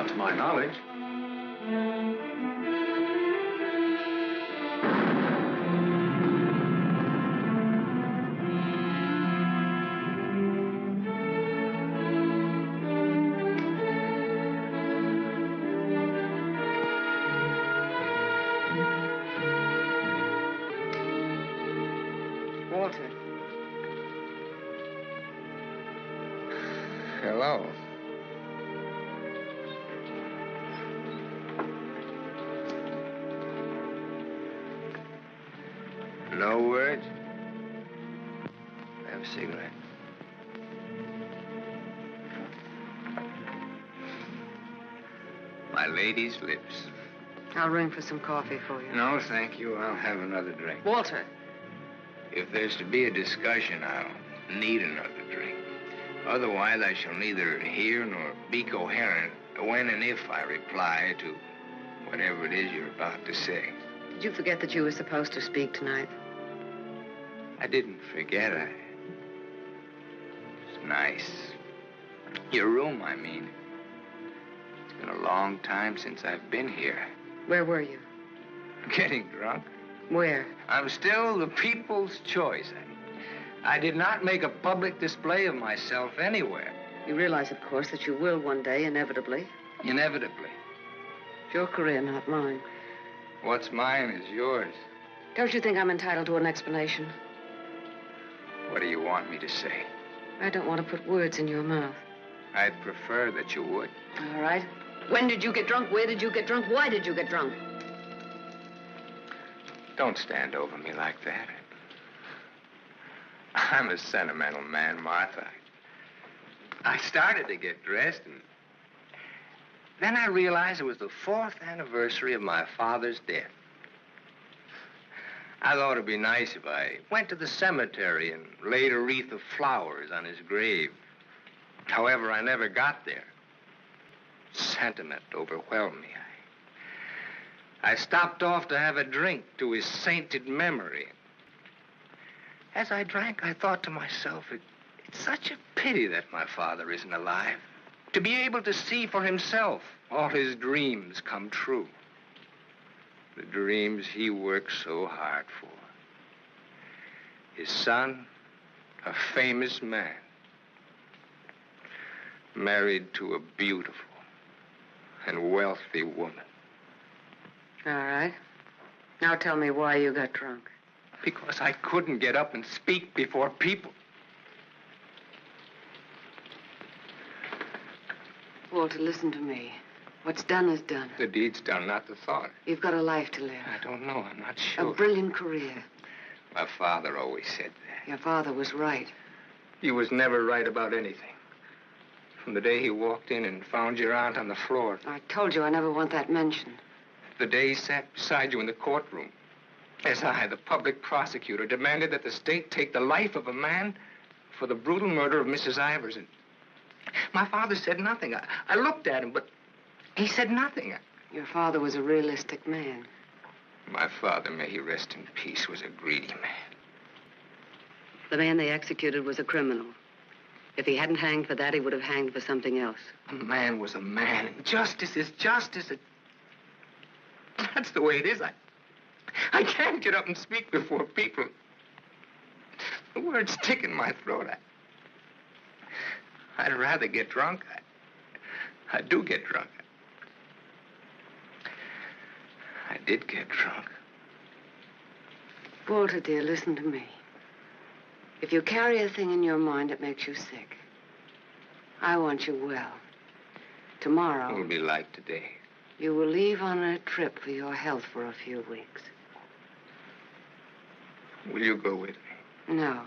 Not to my knowledge. Walter. Hello. No words? Have a cigarette. My lady's lips. I'll ring for some coffee for you. No, thank you. I'll have another drink. Walter. If there's to be a discussion, I'll need another drink. Otherwise, I shall neither hear nor be coherent when and if I reply to whatever it is you're about to say. Did you forget that you were supposed to speak tonight? I didn't forget. It's nice. Your room, I mean. It's been a long time since I've been here. Where were you? Getting drunk. Where? I'm still the people's choice. I did not make a public display of myself anywhere. You realize, of course, that you will one day, inevitably. Inevitably. It's your career, not mine. What's mine is yours. Don't you think I'm entitled to an explanation? What do you want me to say? I don't want to put words in your mouth. I'd prefer that you would. All right. When did you get drunk? Where did you get drunk? Why did you get drunk? Don't stand over me like that. I'm a sentimental man, Martha. I started to get dressed, and then I realized it was the 4th anniversary of my father's death. I thought it'd be nice if I went to the cemetery and laid a wreath of flowers on his grave. However, I never got there. Sentiment overwhelmed me. I stopped off to have a drink to his sainted memory. As I drank, I thought to myself, it's such a pity that my father isn't alive. To be able to see for himself all his dreams come true. The dreams he worked so hard for. His son, a famous man, married to a beautiful and wealthy woman. All right. Now tell me why you got drunk. Because I couldn't get up and speak before people. Walter, listen to me. What's done is done. The deed's done, not the thought. You've got a life to live. I don't know. I'm not sure. A brilliant career. My father always said that. Your father was right. He was never right about anything. From the day he walked in and found your aunt on the floor. I told you I never want that mentioned. The day he sat beside you in the courtroom. As I, the public prosecutor, demanded that the state take the life of a man for the brutal murder of Mrs. Ivers. And my father said nothing. I looked at him, but he said nothing. Your father was a realistic man. My father, may he rest in peace, was a greedy man. The man they executed was a criminal. If he hadn't hanged for that, he would have hanged for something else. A man was a man, and justice is justice. That's the way it is. I can't get up and speak before people. The words stick in my throat. I'd rather get drunk. I do get drunk. I did get drunk. Walter, dear, listen to me. If you carry a thing in your mind that makes you sick, I want you well. Tomorrow... It will be like today. You will leave on a trip for your health for a few weeks. Will you go with me? No.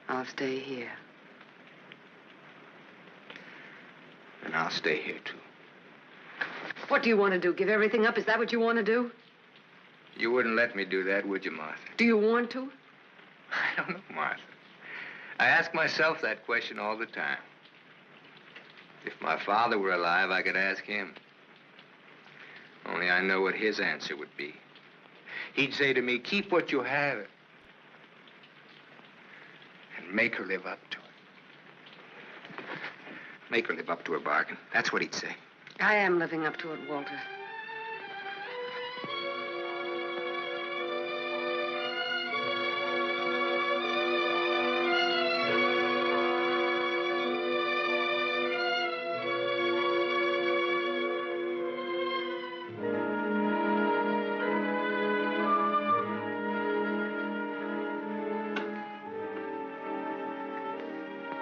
I'll stay here. And I'll stay here, too. What do you want to do? Give everything up? Is that what you want to do? You wouldn't let me do that, would you, Martha? Do you want to? I don't know, Martha. I ask myself that question all the time. If my father were alive, I could ask him. Only I know what his answer would be. He'd say to me, keep what you have and make her live up to it. Make her live up to her bargain. That's what he'd say. I am living up to it, Walter.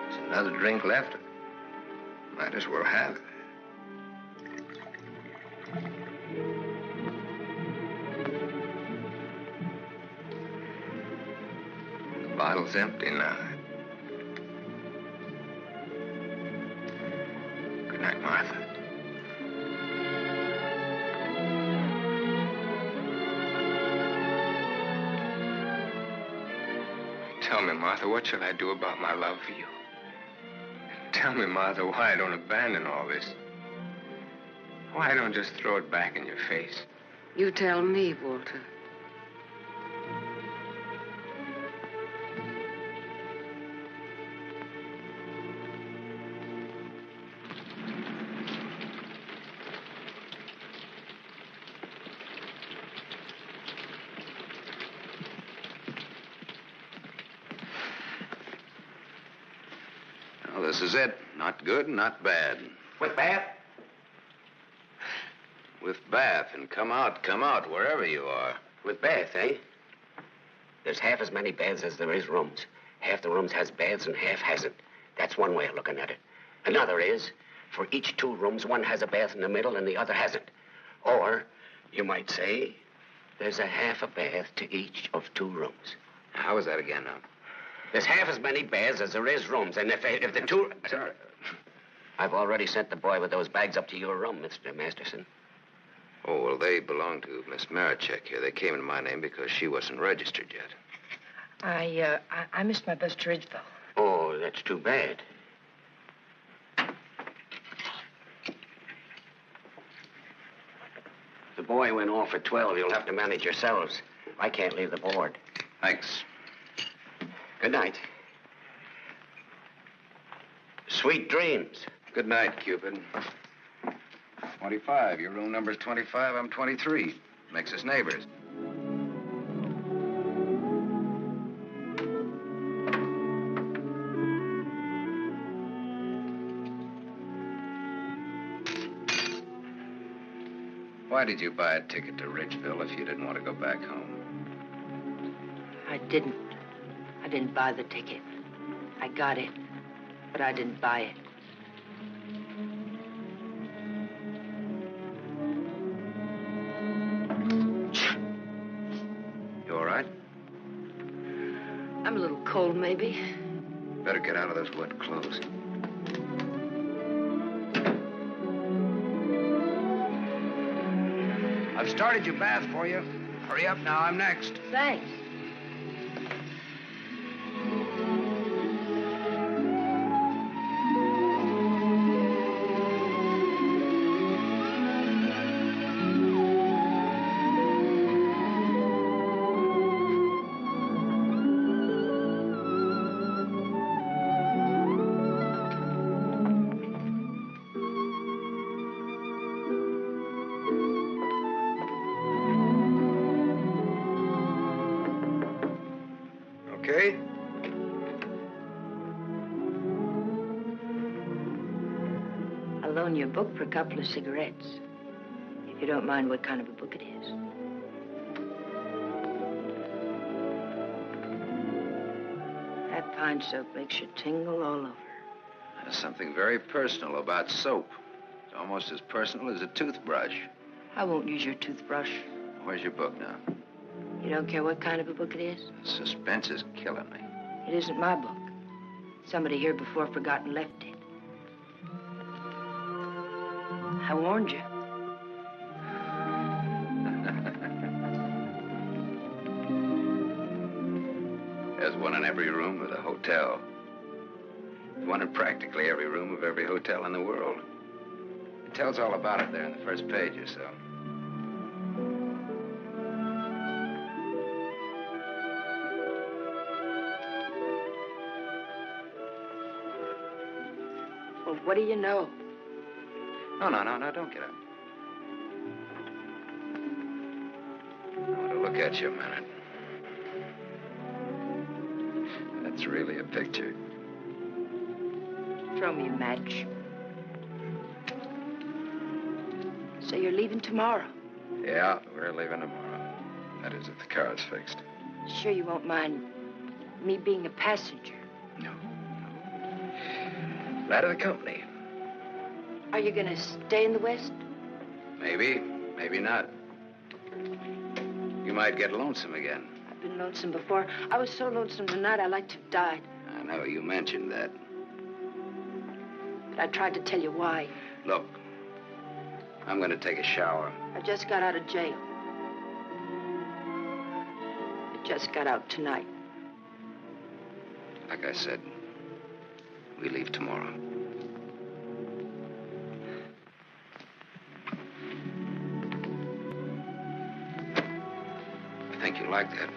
There's another drink left. Might as well have it. The bottle's empty now. Good night, Martha. Tell me, Martha, what shall I do about my love for you? Tell me, Martha, why I don't abandon all this. Why I don't just throw it back in your face. You tell me, Walter. Well, this is it. Not good, not bad. With bath? With bath, and come out, wherever you are. With bath, eh? There's half as many baths as there is rooms. Half the rooms has baths and half hasn't. That's one way of looking at it. Another is, for each 2 rooms, one has a bath in the middle and the other hasn't. Or, you might say, there's a half a bath to each of 2 rooms. How is that again now? There's half as many baths as there is rooms, and if the 2... Sorry. I've already sent the boy with those bags up to your room, Mr. Masterson. Oh, well, they belong to Miss Marichek here. They came in my name because she wasn't registered yet. I missed my bus to Ridgeville. Oh, that's too bad. The boy went off at 12. You'll have to manage yourselves. I can't leave the board. Thanks. Good night. Sweet dreams. Good night, Cupid. 25. Your room number's 25. I'm 23. Makes us neighbors. Why did you buy a ticket to Ridgeville if you didn't want to go back home? I didn't buy the ticket. I got it, but I didn't buy it. You all right? I'm a little cold, maybe. Better get out of those wet clothes. I've started your bath for you. Hurry up now, I'm next. Thanks. Okay? I'll loan you a book for a couple of cigarettes. If you don't mind what kind of a book it is. That pine soap makes you tingle all over. There's something very personal about soap. It's almost as personal as a toothbrush. I won't use your toothbrush. Where's your book now? You don't care what kind of a book it is? Suspense is killing me. It isn't my book. Somebody here before forgot and left it. I warned you. There's one in every room of the hotel. One in practically every room of every hotel in the world. It tells all about it there in the first page or so. Well, what do you know? No, don't get up. I want to look at you a minute. That's really a picture. Throw me a match. So you're leaving tomorrow? Yeah, we're leaving tomorrow. That is, if the car's fixed. Sure you won't mind me being a passenger? No. Glad of the company. Are you gonna stay in the West? Maybe, maybe not. You might get lonesome again. I've been lonesome before. I was so lonesome tonight I'd like to have died. I know, you mentioned that. But I tried to tell you why. Look, I'm going to take a shower. I just got out of jail. I just got out tonight. Like I said, we leave tomorrow. I think you like that.